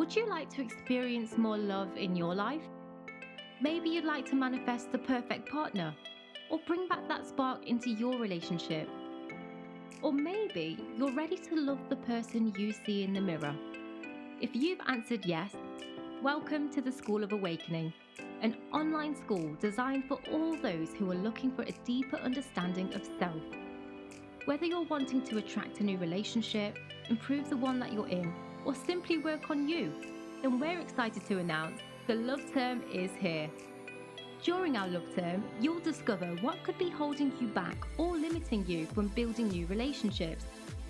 Would you like to experience more love in your life? Maybe you'd like to manifest the perfect partner, or bring back that spark into your relationship. Or maybe you're ready to love the person you see in the mirror. If you've answered yes, welcome to the School of Awakening, an online school designed for all those who are looking for a deeper understanding of self. Whether you're wanting to attract a new relationship, improve the one that you're in, or simply work on you, then we're excited to announce the Love Term is here. During our Love Term, you'll discover what could be holding you back or limiting you from building new relationships.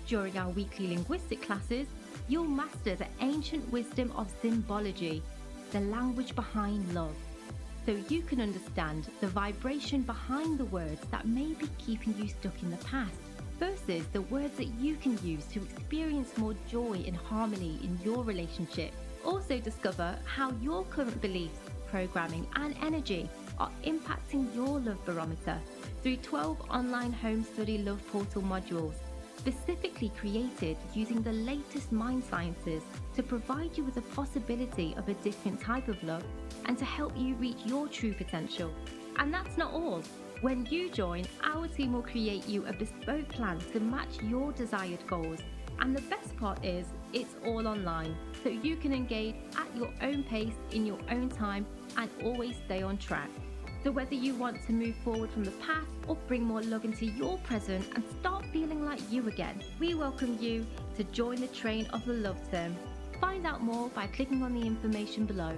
During our weekly linguistic classes, you'll master the ancient wisdom of symbology, the language behind love, so you can understand the vibration behind the words that may be keeping you stuck in the past, versus the words that you can use to experience more joy and harmony in your relationship. Also discover how your current beliefs, programming and energy are impacting your love barometer through 12 online home study love portal modules, specifically created using the latest mind sciences to provide you with the possibility of a different type of love and to help you reach your true potential. And that's not all. When you join, our team will create you a bespoke plan to match your desired goals. And the best part is, it's all online, so you can engage at your own pace in your own time and always stay on track. So whether you want to move forward from the past or bring more love into your present and start feeling like you again, we welcome you to join the train of the Love Term. Find out more by clicking on the information below.